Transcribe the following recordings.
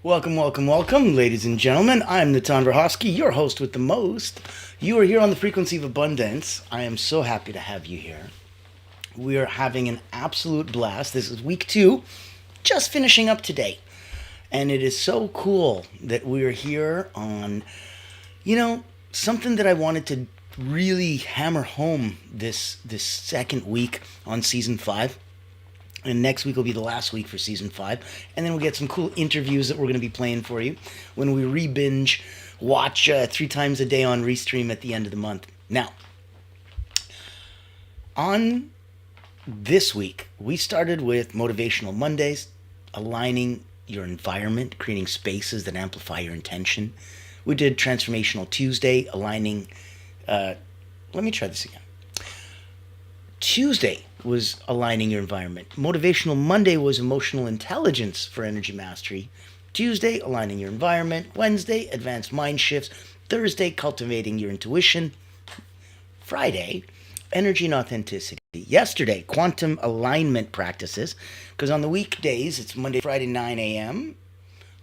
Welcome, welcome, welcome, ladies and gentlemen. I'm Natan Verhosky, your host with the most. You are here on the Frequency of Abundance. I am so happy to have you here. We are having an absolute blast. This is week 2, just finishing up today. And it is so cool that we are here on, something that I wanted to really hammer home this second week on season 5. And next week will be the last week for season 5. And then we'll get some cool interviews that we're going to be playing for you when we re-binge watch 3 times a day on Restream at the end of the month. Now, on this week, we started with Motivational Mondays, aligning your environment, creating spaces that amplify your intention. We did Transformational Tuesday, aligning... let me try this again. Tuesday was aligning your environment. Motivational Monday was emotional intelligence for energy mastery. Tuesday, aligning your environment. Wednesday, advanced mind shifts. Thursday, cultivating your intuition. Friday, energy and authenticity. Yesterday, quantum alignment practices. Because on the weekdays, it's Monday, Friday, 9 a.m.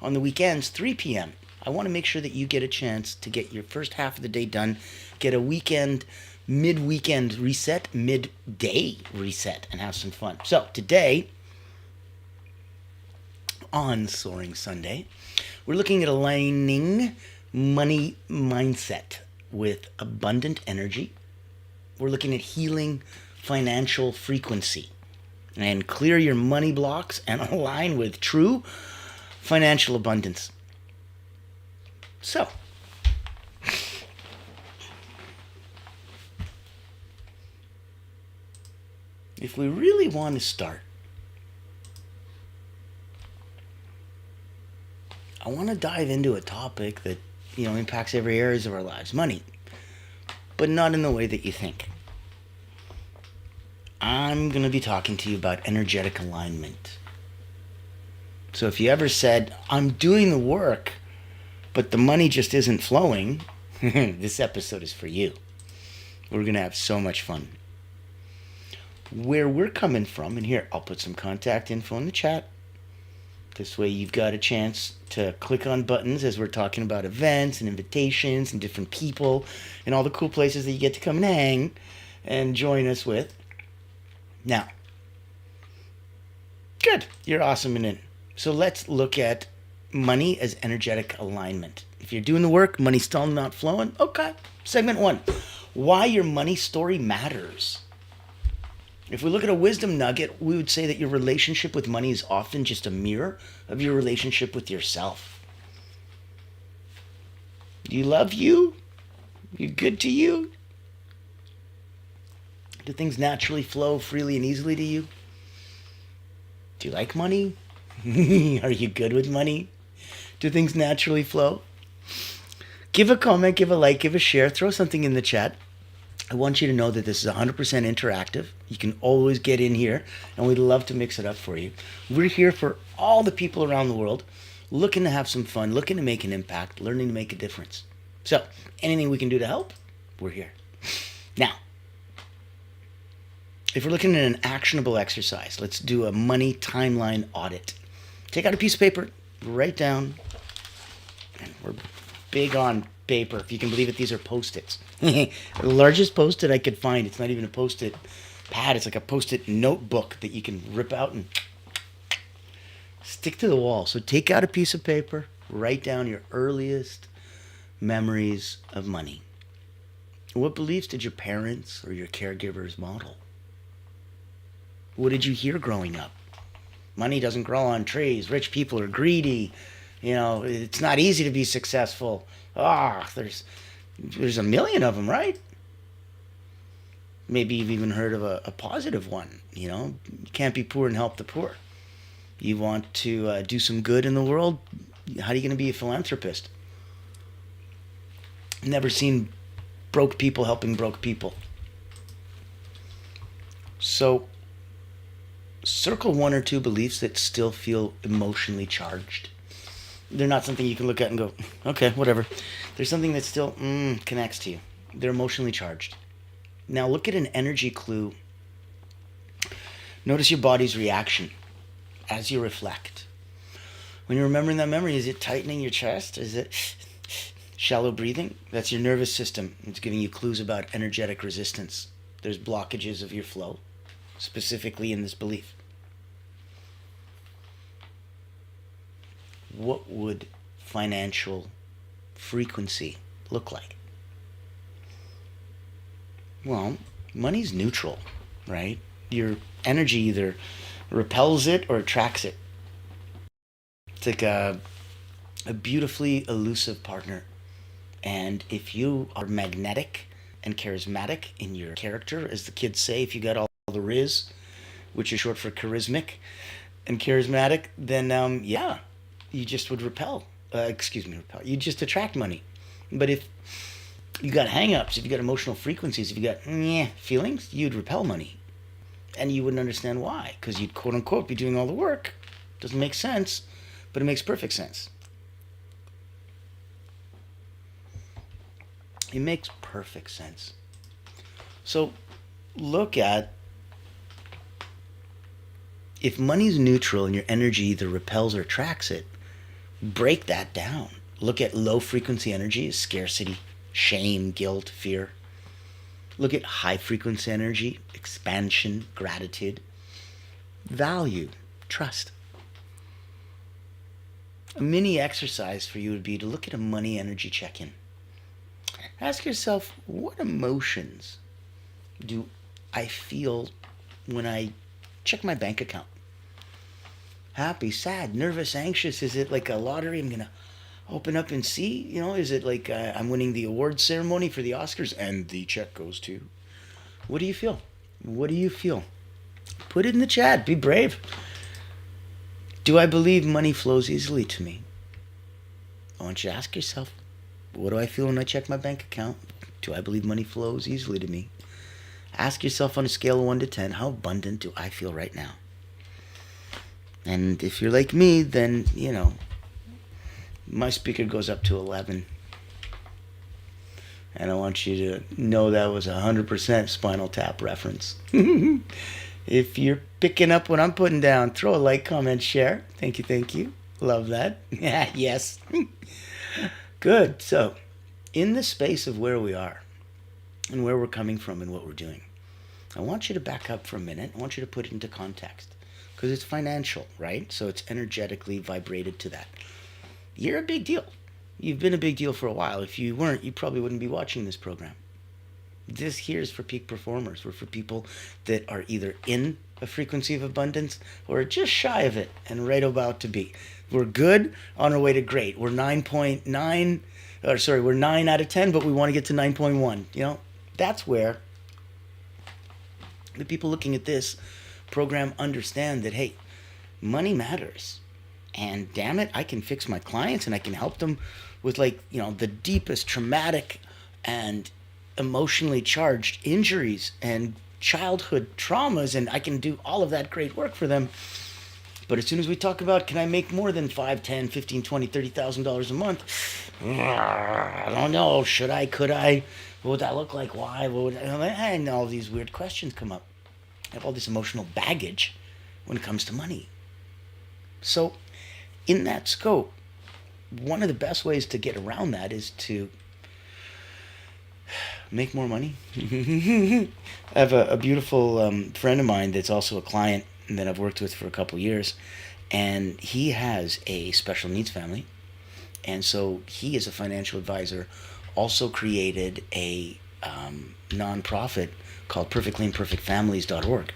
On the weekends, 3 p.m. I want to make sure that you get a chance to get your first half of the day done. Get a mid-weekend reset, midday reset, and have some fun. So today, on Soaring Sunday, we're looking at aligning money mindset with abundant energy. We're looking at healing financial frequency and clear your money blocks and align with true financial abundance. So, if we really want to start, I want to dive into a topic that, impacts every area of our lives, money, but not in the way that you think. I'm going to be talking to you about energetic alignment. So if you ever said, I'm doing the work, but the money just isn't flowing, this episode is for you. We're going to have so much fun. Where we're coming from, and here, I'll put some contact info in the chat. This way you've got a chance to click on buttons as we're talking about events and invitations and different people and all the cool places that you get to come and hang and join us with. Now, good, you're awesome and in. So let's look at money as energetic alignment. If you're doing the work, money's still not flowing, okay. Segment 1, why your money story matters. If we look at a wisdom nugget, we would say that your relationship with money is often just a mirror of your relationship with yourself. Do you love you? You good to you? Do things naturally flow freely and easily to you? Do you like money? Are you good with money? Do things naturally flow? Give a comment, give a like, give a share, throw something in the chat. I want you to know that this is 100% interactive. You can always get in here, and we'd love to mix it up for you. We're here for all the people around the world looking to have some fun, looking to make an impact, learning to make a difference. So, anything we can do to help, we're here. Now, if we're looking at an actionable exercise, let's do a money timeline audit. Take out a piece of paper, write down, and we're big on paper. If you can believe it, these are Post-its. The largest Post-it I could find. It's not even a Post-it pad. It's like a Post-it notebook that you can rip out and stick to the wall. So take out a piece of paper, write down your earliest memories of money. What beliefs did your parents or your caregivers model? What did you hear growing up? Money doesn't grow on trees. Rich people are greedy. It's not easy to be successful. There's a million of them, right? Maybe you've even heard of a positive one. You can't be poor and help the poor. You want to do some good in the world. How are you going to be a philanthropist? Never seen broke people helping broke people. So, circle 1 or 2 beliefs that still feel emotionally charged. They're not something you can look at and go, okay, whatever. There's something that still connects to you. They're emotionally charged. Now look at an energy clue. Notice your body's reaction as you reflect. When you're remembering that memory, is it tightening your chest? Is it shallow breathing? That's your nervous system. It's giving you clues about energetic resistance. There's blockages of your flow, specifically in this belief. What would financial frequency look like? Well, money's neutral, right? Your energy either repels it or attracts it. It's like a beautifully elusive partner. And if you are magnetic and charismatic in your character, as the kids say, if you got all the riz, which is short for charismatic and charismatic, then yeah, you just would repel. Repel. You just attract money. But if you got hang-ups, if you got emotional frequencies, if you got feelings, you'd repel money. And you wouldn't understand why, because you'd quote-unquote be doing all the work. Doesn't make sense, but it makes perfect sense. It makes perfect sense. So look at, if money's neutral and your energy either repels or attracts it, break that down. Look at low frequency energy as scarcity, shame, guilt, fear. Look at high frequency energy, expansion, gratitude, value, trust. A mini exercise for you would be to look at a money energy check-in. Ask yourself, what emotions do I feel when I check my bank account? Happy, sad, nervous, anxious? Is it like a lottery I'm going to open up and see? You know, is it like I'm winning the awards ceremony for the Oscars and the check goes to? What do you feel? What do you feel? Put it in the chat. Be brave. Do I believe money flows easily to me? I want you to ask yourself, what do I feel when I check my bank account? Do I believe money flows easily to me? Ask yourself on a scale of 1 to 10, how abundant do I feel right now? And if you're like me, then, you know, my speaker goes up to 11. And I want you to know that was 100% Spinal Tap reference. If you're picking up what I'm putting down, throw a like, comment, share. Thank you, thank you. Love that. Yes. Good. So, in the space of where we are and where we're coming from and what we're doing, I want you to back up for a minute. I want you to put it into context because it's financial, right? So it's energetically vibrated to that. You're a big deal. You've been a big deal for a while. If you weren't, you probably wouldn't be watching this program. This here is for peak performers. We're for people that are either in a frequency of abundance or just shy of it and right about to be. We're good on our way to great. We're 9.9, we're 9 out of 10, but we want to get to 9.1. You know, that's where the people looking at this program understand that, hey, money matters. And damn it, I can fix my clients and I can help them with, like, you know, the deepest traumatic and emotionally charged injuries and childhood traumas, and I can do all of that great work for them. But as soon as we talk about, can I make more than $5, $10, $15, $20, $30,000 a month? I don't know. Should I? Could I? What would that look like? Why? What would and all these weird questions come up. I have all this emotional baggage when it comes to money. So in that scope, one of the best ways to get around that is to make more money. I have a beautiful friend of mine that's also a client that I've worked with for a couple years, and he has a special needs family, and so he, as a financial advisor, also created a nonprofit called perfectlyimperfectfamilies.org.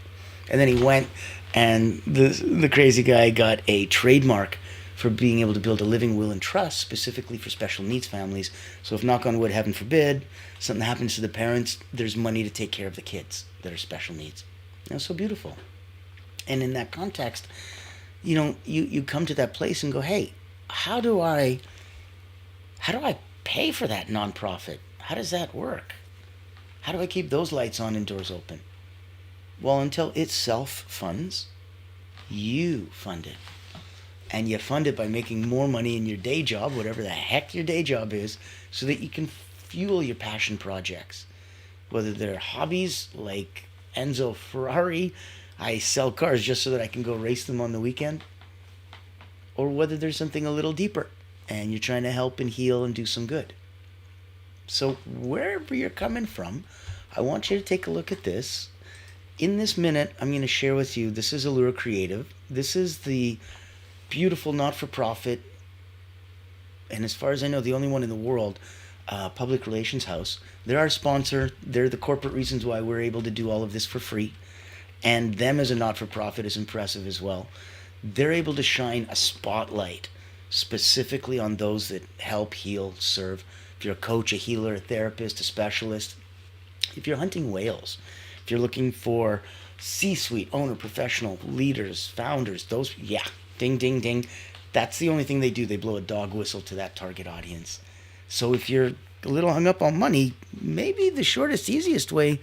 And then he went and the crazy guy got a trademark for being able to build a living will and trust specifically for special needs families. So if, knock on wood, heaven forbid, something happens to the parents, there's money to take care of the kids that are special needs. That's so beautiful. And in that context, you know, you come to that place and go, hey, how do I pay for that nonprofit? How does that work? How do I keep those lights on and doors open? Well, until it self-funds, you fund it. And you fund it by making more money in your day job, whatever the heck your day job is, so that you can fuel your passion projects. Whether they're hobbies like Enzo Ferrari, I sell cars just so that I can go race them on the weekend. or whether there's something a little deeper and you're trying to help and heal and do some good. So, wherever you're coming from, I want you to take a look at this. In this minute, I'm going to share with you, this is Allura Creative. This is the beautiful not-for-profit, and as far as I know, the only one in the world, public relations house. They're our sponsor. They're the corporate reasons why we're able to do all of this for free. And them as a not-for-profit is impressive as well. They're able to shine a spotlight specifically on those that help, heal, serve. If you're a coach, a healer, a therapist, a specialist, if you're hunting whales, if you're looking for C-suite, owner, professional, leaders, founders, those, yeah, ding, ding, ding. That's the only thing they do. They blow a dog whistle to that target audience. So if you're a little hung up on money, maybe the shortest, easiest way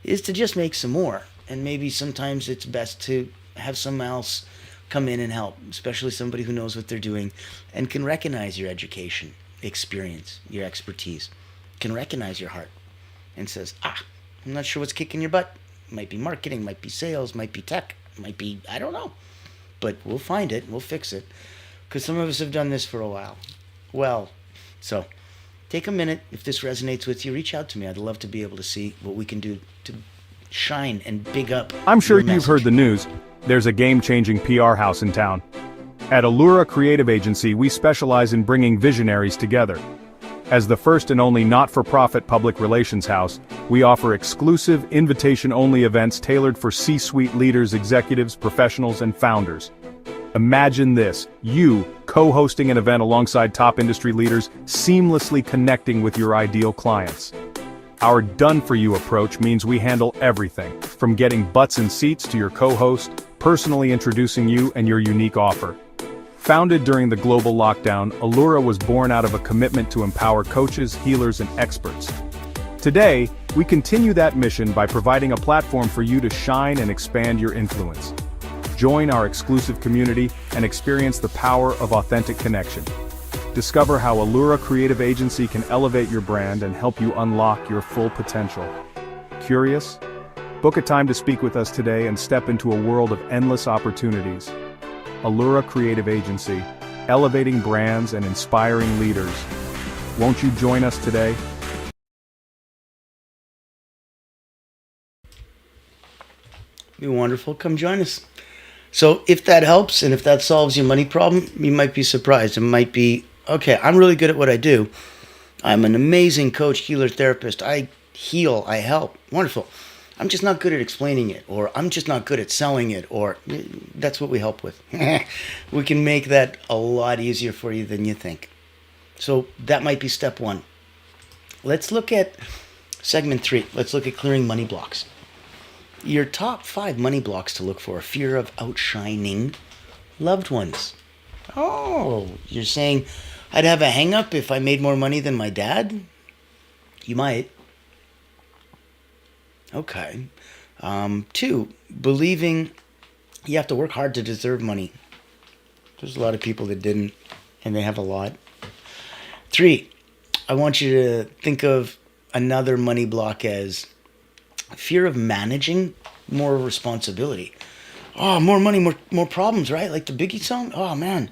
is to just make some more. And maybe sometimes it's best to have someone else come in and help, especially somebody who knows what they're doing and can recognize your education, experience, your expertise, can recognize your heart and says, I'm not sure what's kicking your butt. Might be marketing, might be sales, might be tech, might be, I don't know. But we'll find it, we'll fix it. Because some of us have done this for a while. Well, so take a minute. If this resonates with you, reach out to me. I'd love to be able to see what we can do to shine and big up. I'm sure your you've heard the news. There's a game-changing PR house in town. At Allura Creative Agency, we specialize in bringing visionaries together. As the first and only not-for-profit public relations house, we offer exclusive, invitation-only events tailored for C-suite leaders, executives, professionals, and founders. Imagine this, you co-hosting an event alongside top industry leaders, seamlessly connecting with your ideal clients. Our done-for-you approach means we handle everything, from getting butts in seats to your co-host, personally introducing you and your unique offer. Founded during the global lockdown, Allura was born out of a commitment to empower coaches, healers, and experts. Today, we continue that mission by providing a platform for you to shine and expand your influence. Join our exclusive community and experience the power of authentic connection. Discover how Allura Creative Agency can elevate your brand and help you unlock your full potential. Curious? Book a time to speak with us today and step into a world of endless opportunities. Allura Creative Agency, elevating brands and inspiring leaders. Won't you join us today? Be wonderful. Come join us. So if that helps and if that solves your money problem, you might be surprised. It might be, okay, I'm really good at what I do. I'm an amazing coach, healer, therapist. I heal, I help. Wonderful. I'm just not good at explaining it, or I'm just not good at selling it, or that's what we help with. We can make that a lot easier for you than you think. So that might be step one. Let's look at segment 3. Let's look at clearing money blocks. Your top 5 money blocks to look for: fear of outshining loved ones. Oh, you're saying I'd have a hang-up if I made more money than my dad? You might. Okay. 2, believing you have to work hard to deserve money. There's a lot of people that didn't, and they have a lot. 3, I want you to think of another money block as fear of managing more responsibility. Oh, more money, more problems, right? Like the Biggie song? Oh, man.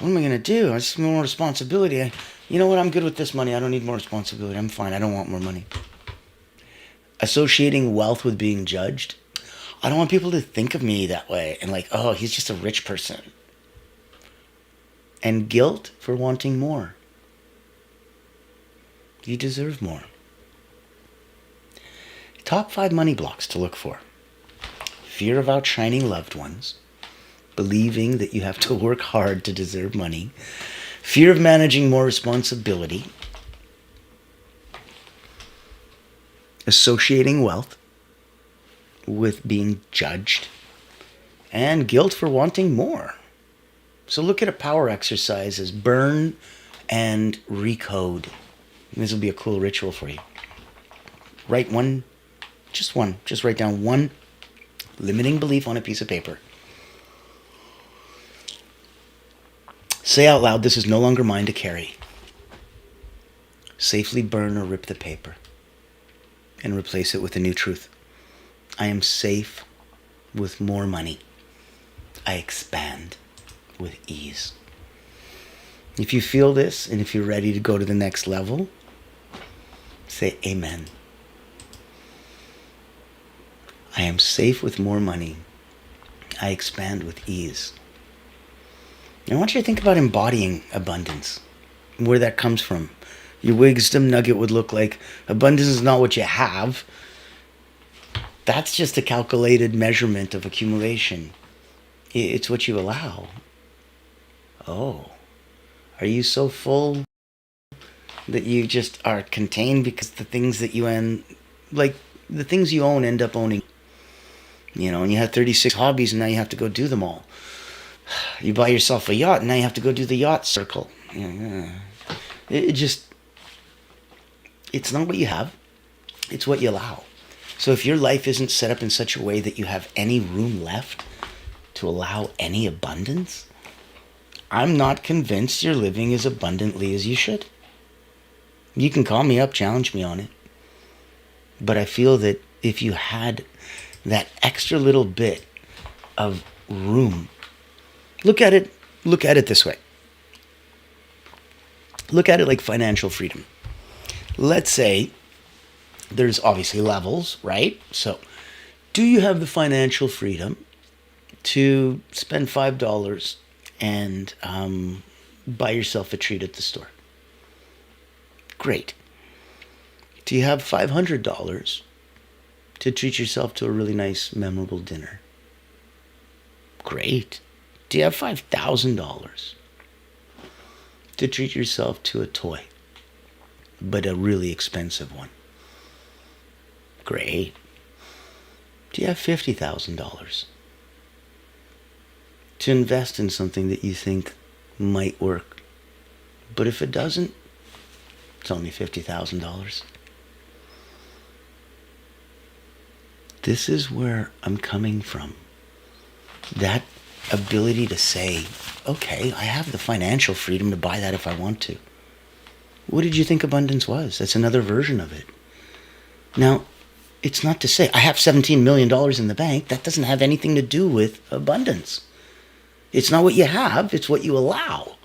What am I going to do? I just more responsibility. You know what? I'm good with this money. I don't need more responsibility. I'm fine. I don't want more money. Associating wealth with being judged. I don't want people to think of me that way and like, oh, he's just a rich person. And guilt for wanting more. You deserve more. Top 5 money blocks to look for: fear of outshining loved ones, believing that you have to work hard to deserve money, fear of managing more responsibility, associating wealth with being judged, and guilt for wanting more. So look at a power exercise as burn and recode. And this will be a cool ritual for you. Write just write down one limiting belief on a piece of paper. Say out loud, this is no longer mine to carry. Safely burn or rip the paper and replace it with a new truth. I am safe with more money. I expand with ease. If you feel this, and if you're ready to go to the next level, say amen. I am safe with more money. I expand with ease. I want you to think about embodying abundance, where that comes from. Your wisdom nugget would look like, abundance is not what you have. That's just a calculated measurement of accumulation. It's what you allow. Oh, are you so full that you just are contained because the things that you own, like the things you own end up owning? You know, and you have 36 hobbies and now you have to go do them all. You buy yourself a yacht and now you have to go do the yacht circle. It's not what you have, it's what you allow. So if your life isn't set up in such a way that you have any room left to allow any abundance, I'm not convinced you're living as abundantly as you should. You can call me up, challenge me on it. But I feel that if you had that extra little bit of room, look at it this way. Look at it like financial freedom. Let's say there's obviously levels, right? So do you have the financial freedom to spend $5 and buy yourself a treat at the store? Great. Do you have $500 to treat yourself to a really nice, memorable dinner? Great. Do you have $5,000 to treat yourself to a toy, but a really expensive one? Great. Do you have $50,000 to invest in something that you think might work, but if it doesn't, it's only $50,000? This is where I'm coming from. That ability to say, okay, I have the financial freedom to buy that if I want to. What did you think abundance was? That's another version of it. Now, it's not to say I have $17 million in the bank. That doesn't have anything to do with abundance. It's not what you have, it's what you allow.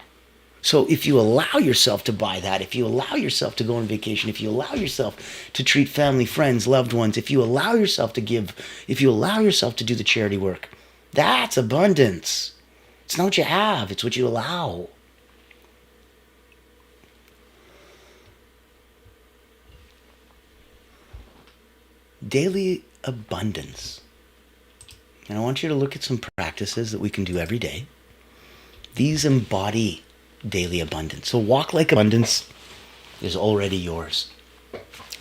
So if you allow yourself to buy that, if you allow yourself to go on vacation, if you allow yourself to treat family, friends, loved ones, if you allow yourself to give, if you allow yourself to do the charity work, that's abundance. It's not what you have, it's what you allow. Daily abundance. And I want you to look at some practices that we can do every day. These embody daily abundance. So walk like abundance is already yours.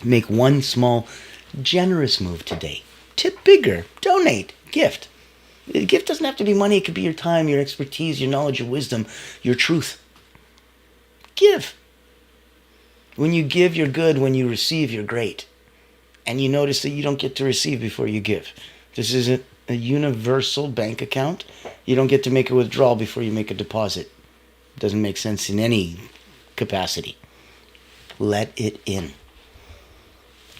Make one small, generous move today. Tip bigger. Donate. Gift. The gift doesn't have to be money. It could be your time, your expertise, your knowledge, your wisdom, your truth. Give. When you give, you're good. When you receive, you're great. And you notice that you don't get to receive before you give. This isn't a universal bank account. You don't get to make a withdrawal before you make a deposit. It doesn't make sense in any capacity. Let it in.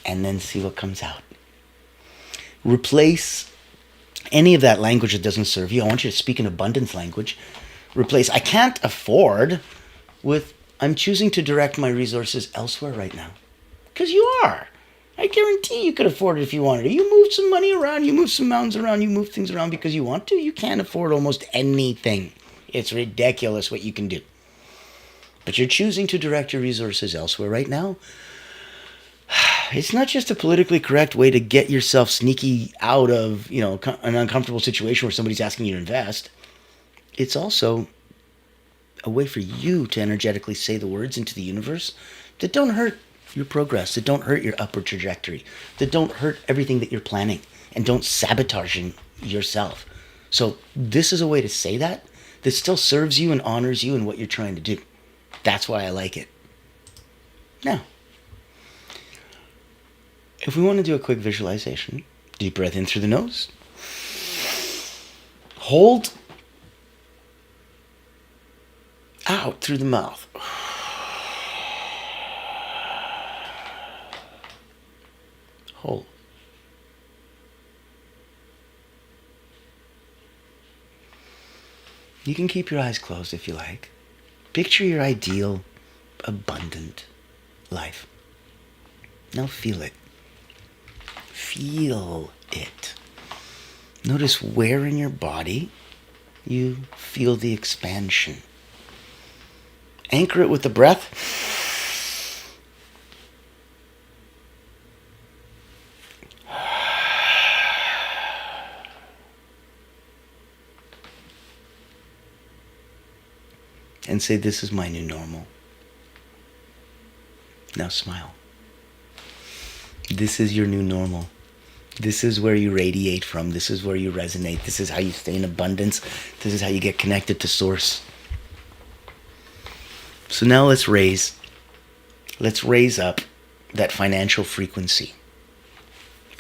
And then see what comes out. Replace any of that language that doesn't serve you. I want you to speak an abundance language. Replace I can't afford with I'm choosing to direct my resources elsewhere right now. Because you are. I guarantee you could afford it if you wanted to. You move some money around, you move some mountains around, you move things around because you want to. You can't afford almost anything. It's ridiculous what you can do. But you're choosing to direct your resources elsewhere right now. It's not just a politically correct way to get yourself sneaky out of, an uncomfortable situation where somebody's asking you to invest. It's also a way for you to energetically say the words into the universe that don't hurt your progress, that don't hurt your upward trajectory, that don't hurt everything that you're planning, and don't sabotage yourself. So this is a way to say that still serves you and honors you and what you're trying to do. That's why I like it. Now, if we want to do a quick visualization, deep breath in through the nose. Hold out through the mouth. Hold. You can keep your eyes closed if you like. Picture your ideal, abundant life. Now feel it. Feel it. Notice where in your body you feel the expansion. Anchor it with the breath. And say, this is my new normal. Now smile. This is your new normal. This is where you radiate from. This is where you resonate. This is how you stay in abundance. This is how you get connected to Source. So now let's raise up that financial frequency.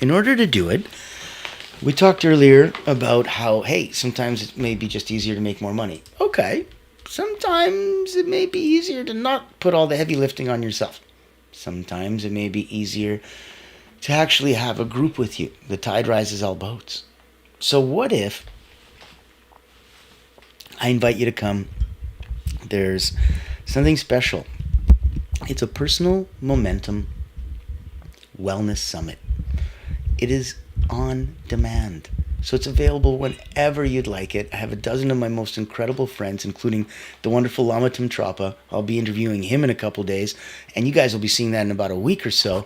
In order to do it, we talked earlier about how, hey, sometimes it may be just easier to make more money. Okay. Sometimes it may be easier to not put all the heavy lifting on yourself. Sometimes it may be easier to actually have a group with you. The tide rises all boats. So what if I invite you to come? There's something special. It's a personal momentum wellness summit. It is on demand. So it's available whenever you'd like it. I have a dozen of my most incredible friends, including the wonderful Lama Trapa. I'll be interviewing him in a couple days, and you guys will be seeing that in about a week or so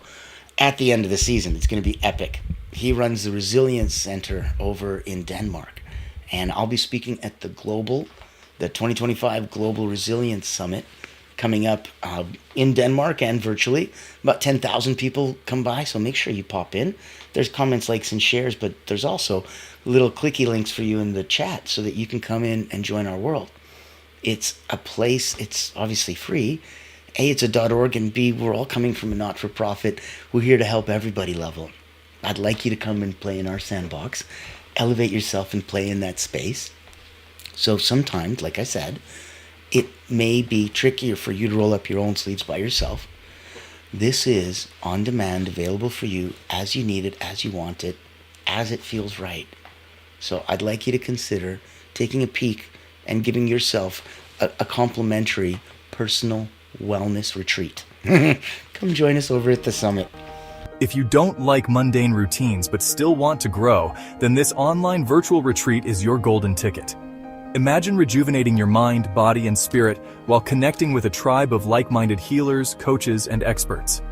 at the end of the season. It's going to be epic. He runs the Resilience Center over in Denmark, and I'll be speaking at the 2025 Global Resilience Summit coming up in Denmark and virtually. About 10,000 people come by, so make sure you pop in. There's comments, likes, and shares, but there's also little clicky links for you in the chat so that you can come in and join our world. It's a place, it's obviously free. A, it's a .org, and B, we're all coming from a not-for-profit. We're here to help everybody level. I'd like you to come and play in our sandbox, elevate yourself and play in that space. So sometimes, like I said, it may be trickier for you to roll up your own sleeves by yourself. This is on demand, available for you as you need it, as you want it, as it feels right. So I'd like you to consider taking a peek and giving yourself a complimentary personal wellness retreat. Come join us over at the summit. If you don't like mundane routines but still want to grow, then this online virtual retreat is your golden ticket. Imagine rejuvenating your mind, body, and spirit while connecting with a tribe of like-minded healers, coaches, and experts.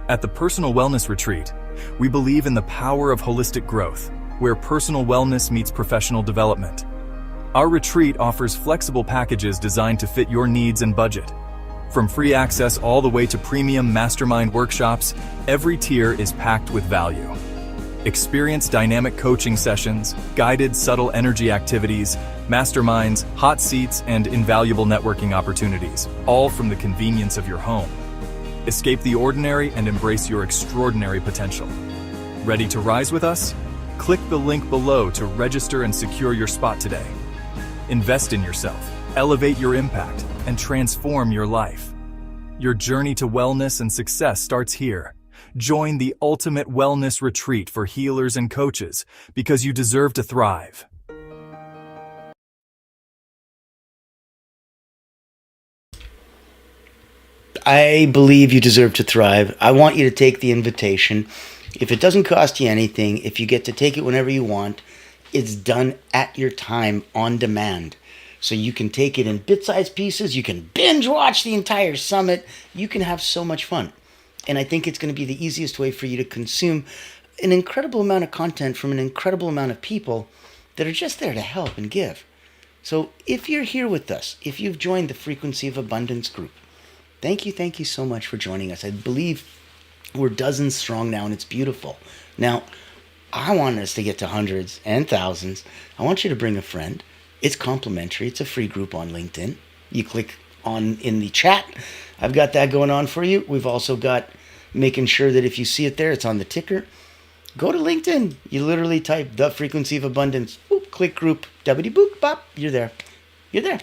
At the Personal Wellness Retreat, we believe in the power of holistic growth, where personal wellness meets professional development. Our retreat offers flexible packages designed to fit your needs and budget. From free access all the way to premium mastermind workshops, every tier is packed with value. Experience dynamic coaching sessions, guided subtle energy activities, masterminds, hot seats, and invaluable networking opportunities, all from the convenience of your home. Escape the ordinary and embrace your extraordinary potential. Ready to rise with us? Click the link below to register and secure your spot today. Invest in yourself, elevate your impact, and transform your life. Your journey to wellness and success starts here. Join the ultimate wellness retreat for healers and coaches because you deserve to thrive. I believe you deserve to thrive. I want you to take the invitation. If it doesn't cost you anything, if you get to take it whenever you want, it's done at your time on demand. So you can take it in bit-sized pieces. You can binge watch the entire summit. You can have so much fun. And I think it's going to be the easiest way for you to consume an incredible amount of content from an incredible amount of people that are just there to help and give. So if you're here with us, if you've joined the Frequency of Abundance group, thank you so much for joining us. I believe we're dozens strong now, and it's beautiful. Now, I want us to get to hundreds and thousands. I want you to bring a friend. It's complimentary. It's a free group on LinkedIn. You click on in the chat. I've got that going on for you. We've also got making sure that if you see it there, it's on the ticker. Go to LinkedIn. You literally type the Frequency of Abundance. Boop, click group. Boop, bop. You're there. You're there.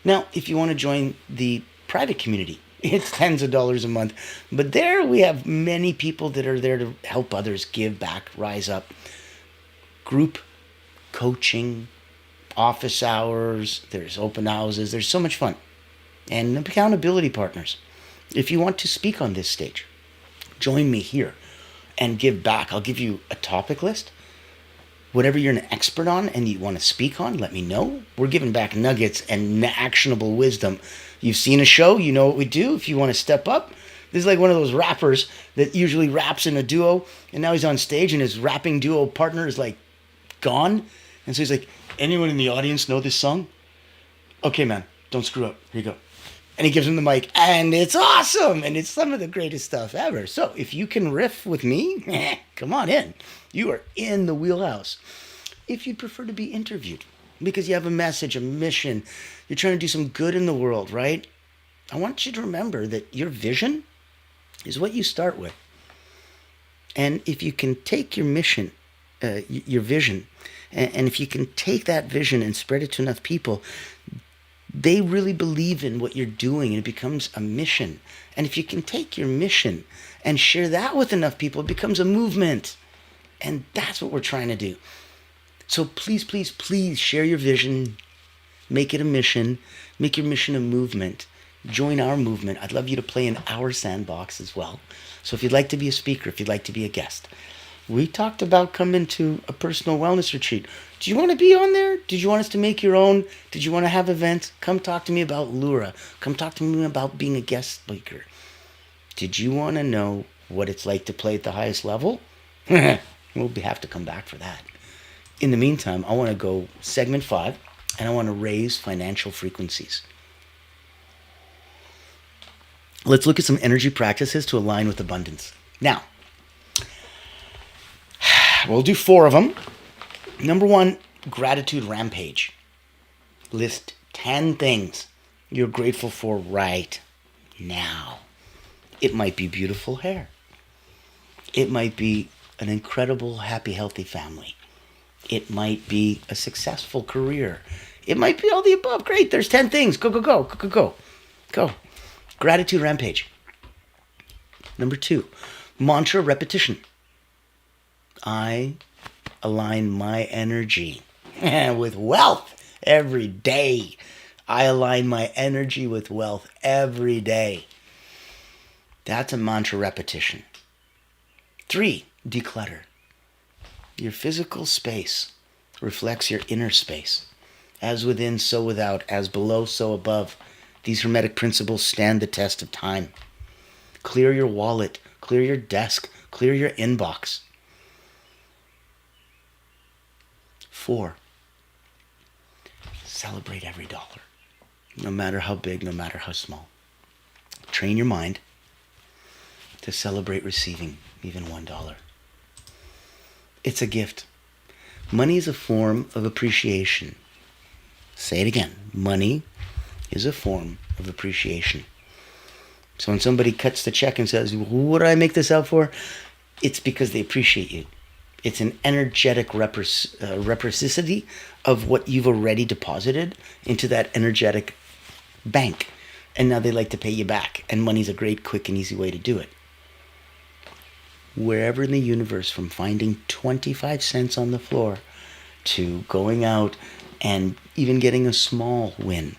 Now, if you want to join the private community, it's tens of dollars a month. But there we have many people that are there to help others give back, rise up. Group coaching, office hours, there's open houses, there's so much fun. And accountability partners. If you want to speak on this stage, join me here and give back. I'll give you a topic list. Whatever you're an expert on and you want to speak on, let me know. We're giving back nuggets and actionable wisdom. You've seen a show, you know what we do. If you want to step up, this is like one of those rappers that usually raps in a duo, and now he's on stage and his rapping duo partner is like gone. And so he's like, anyone in the audience know this song? Okay, man, don't screw up. Here you go. And he gives him the mic, and it's awesome, and it's some of the greatest stuff ever. So if you can riff with me, come on in. You are in the wheelhouse. If you'd prefer to be interviewed, because you have a message, a mission, you're trying to do some good in the world, right? I want you to remember that your vision is what you start with. And if you can take your mission, your vision, and if you can take that vision and spread it to enough people, they really believe in what you're doing, and it becomes a mission. And if you can take your mission and share that with enough people, it becomes a movement. And that's what we're trying to do. So please, please, please share your vision. Make it a mission. Make your mission a movement. Join our movement. I'd love you to play in our sandbox as well. So if you'd like to be a speaker, if you'd like to be a guest, we talked about coming to a personal wellness retreat. Do you want to be on there? Did you want us to make your own? Did you want to have events? Come talk to me about Lura. Come talk to me about being a guest speaker. Did you want to know what it's like to play at the highest level? We'll have to come back for that. In the meantime, I want to go segment 5, and I want to raise financial frequencies. Let's look at some energy practices to align with abundance. Now, we'll do 4 of them. Number 1, gratitude rampage. List 10 things you're grateful for right now. It might be beautiful hair. It might be an incredible, happy, healthy family. It might be a successful career. It might be all the above. Great, there's 10 things. Go, go, go, go, go, go. Go. Gratitude rampage. Number 2, mantra repetition. I align my energy with wealth every day. I align my energy with wealth every day. That's a mantra repetition. 3, declutter. Your physical space reflects your inner space. As within, so without. As below, so above. These hermetic principles stand the test of time. Clear your wallet. Clear your desk. Clear your inbox. 4, celebrate every dollar. No matter how big, no matter how small. Train your mind to celebrate receiving even $1. It's a gift. Money is a form of appreciation. Say it again. Money is a form of appreciation. So when somebody cuts the check and says, what do I make this out for? It's because they appreciate you. It's an energetic reciprocity of what you've already deposited into that energetic bank. And now they like to pay you back. And money's a great, quick, and easy way to do it. Wherever in the universe, from finding 25 cents on the floor to going out and even getting a small win,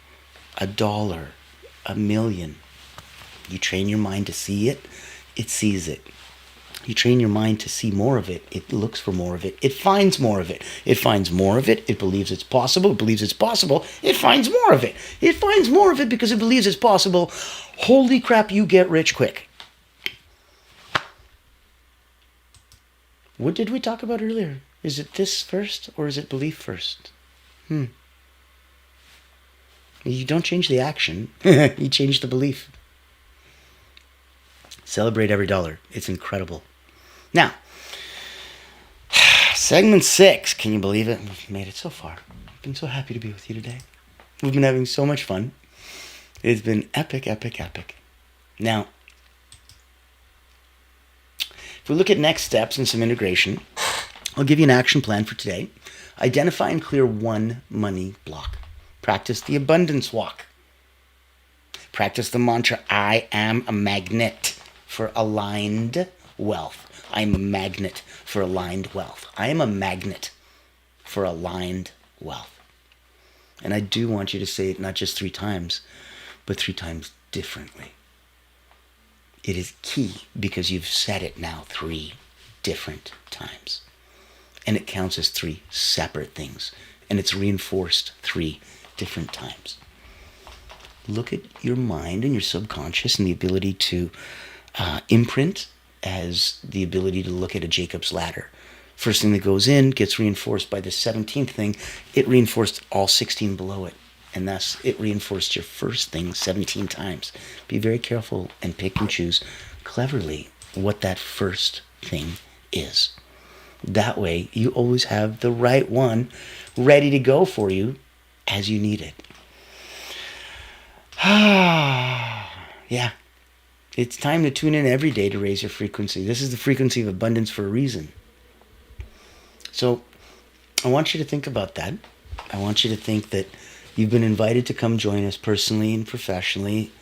$1, $1 million. You train your mind to see it, it sees it. You train your mind to see more of it, it looks for more of it, it finds more of it. It finds more of it, it believes it's possible, it believes it's possible, it finds more of it. It finds more of it because it believes it's possible. Holy crap, you get rich quick. What did we talk about earlier? Is it this first or is it belief first? You don't change the action, you change the belief. Celebrate every dollar. It's incredible. Now, segment 6. Can you believe it? We've made it so far. I've been so happy to be with you today. We've been having so much fun. It's been epic, epic, epic. Now, if we look at next steps and some integration, I'll give you an action plan for today. Identify and clear one money block. Practice the abundance walk. Practice the mantra, I am a magnet for aligned wealth. I'm a magnet for aligned wealth. I am a magnet for aligned wealth. And I do want you to say it not just 3 times, but 3 times differently. It is key because you've said it now 3 different times. And it counts as 3 separate things. And it's reinforced 3 different times. Look at your mind and your subconscious and the ability to imprint as the ability to look at a Jacob's ladder. First thing that goes in gets reinforced by the 17th thing. It reinforced all 16 below it. And thus it reinforced your first thing 17 times. Be very careful and pick and choose cleverly what that first thing is. That way you always have the right one ready to go for you as you need it. Yeah. It's time to tune in every day to raise your frequency. This is the frequency of abundance for a reason. So I want you to think about that. I want you to think that you've been invited to come join us personally and professionally.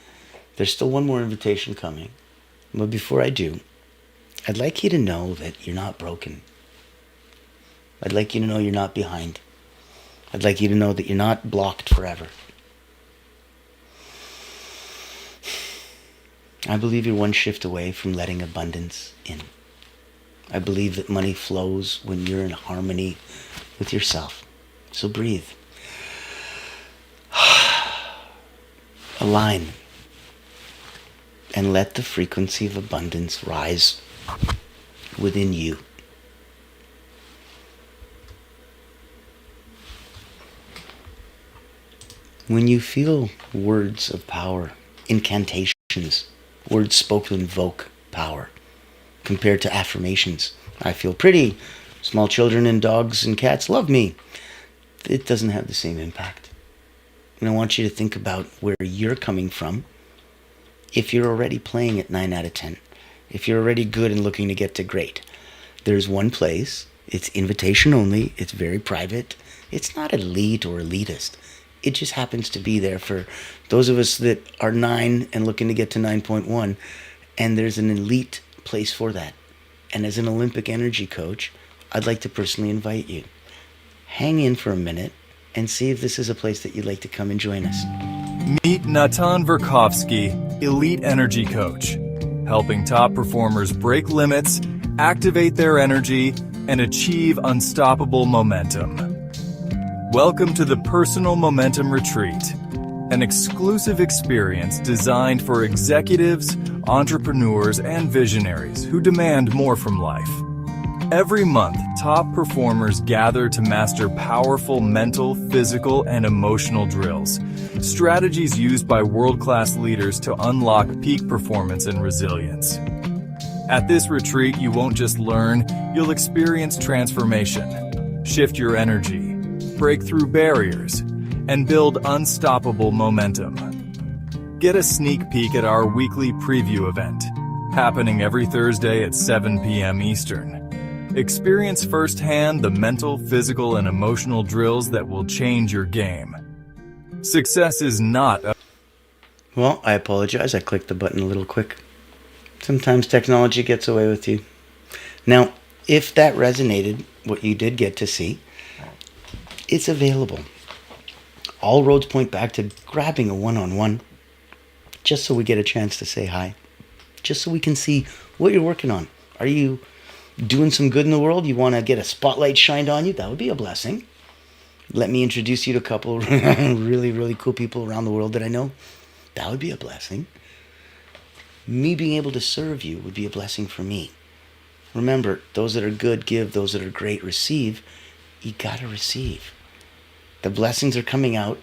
There's still one more invitation coming. But before I do, I'd like you to know that you're not broken. I'd like you to know you're not behind. I'd like you to know that you're not blocked forever. I believe you're one shift away from letting abundance in. I believe that money flows when you're in harmony with yourself. So breathe. Align. And let the frequency of abundance rise within you. When you feel words of power, incantations, words spoken invoke power compared to affirmations. I feel pretty. Small children and dogs and cats love me. It doesn't have the same impact. And I want you to think about where you're coming from. If you're already playing at 9 out of 10, if you're already good and looking to get to great, there's one place. It's invitation only. It's very private. It's not elite or elitist. It just happens to be there for those of us that are 9 and looking to get to 9.1. And there's an elite place for that. And as an Olympic energy coach, I'd like to personally invite you. Hang in for a minute and see if this is a place that you'd like to come and join us. Meet Natan Verkovsky, Elite Energy Coach, helping top performers break limits, activate their energy, and achieve unstoppable momentum. Welcome to the Personal Momentum Retreat, an exclusive experience designed for executives, entrepreneurs, and visionaries who demand more from life. Every month, top performers gather to master powerful mental, physical, and emotional drills, strategies used by world-class leaders to unlock peak performance and resilience. At this retreat, you won't just learn, you'll experience transformation, shift your energy, break through barriers, and build unstoppable momentum. Get a sneak peek at our weekly preview event, happening every Thursday at 7 p.m. Eastern. Experience firsthand the mental, physical, and emotional drills that will change your game. Success is not a... Well, I apologize. I clicked the button a little quick. Sometimes technology gets away with you. Now, if that resonated, what you did get to see, it's available. All roads point back to grabbing a one-on-one, just so we get a chance to say hi, just so we can see what you're working on. Are you doing some good in the world? You want to get a spotlight shined on you? That would be a blessing. Let me introduce you to a couple really, really cool people around the world that I know. That would be a blessing. Me being able to serve you would be a blessing for me. Remember, those that are good give, those that are great receive. You got to receive. The blessings are coming out.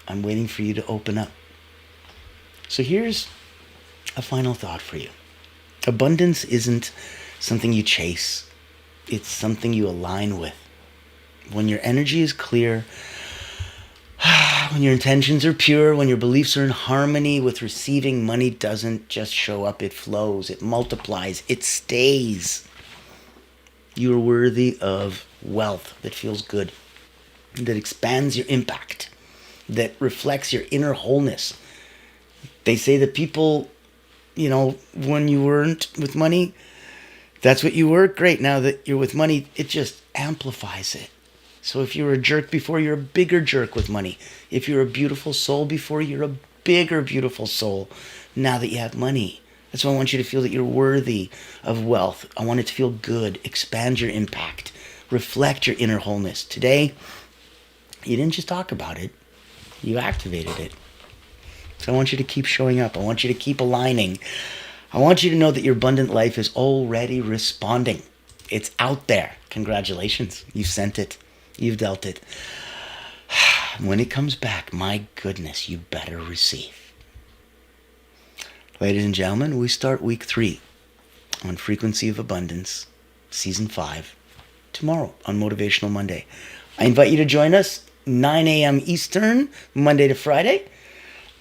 I'm waiting for you to open up. So here's a final thought for you. Abundance isn't something you chase. It's something you align with. When your energy is clear, when your intentions are pure, when your beliefs are in harmony with receiving, money doesn't just show up, it flows, it multiplies, it stays. You are worthy of wealth that feels good, that expands your impact, that reflects your inner wholeness. They say that people, when you weren't with money, that's what you were. Great. Now that you're with money, it just amplifies it. So if you were a jerk before, you're a bigger jerk with money. If you're a beautiful soul before, you're a bigger beautiful soul now that you have money. That's why I want you to feel that you're worthy of wealth. I want it to feel good. Expand your impact. Reflect your inner wholeness. Today, you didn't just talk about it. You activated it. So I want you to keep showing up. I want you to keep aligning. I want you to know that your abundant life is already responding. It's out there. Congratulations. You sent it. You've dealt it. When it comes back, my goodness, you better receive. Ladies and gentlemen, we start week 3 on Frequency of Abundance, Season 5, tomorrow on Motivational Monday. I invite you to join us 9 a.m. Eastern, Monday to Friday,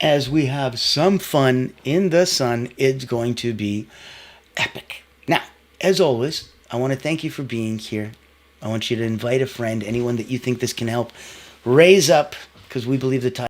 as we have some fun in the sun. It's going to be epic. Now, as always, I want to thank you for being here. I want you to invite a friend, anyone that you think this can help raise up, because we believe the time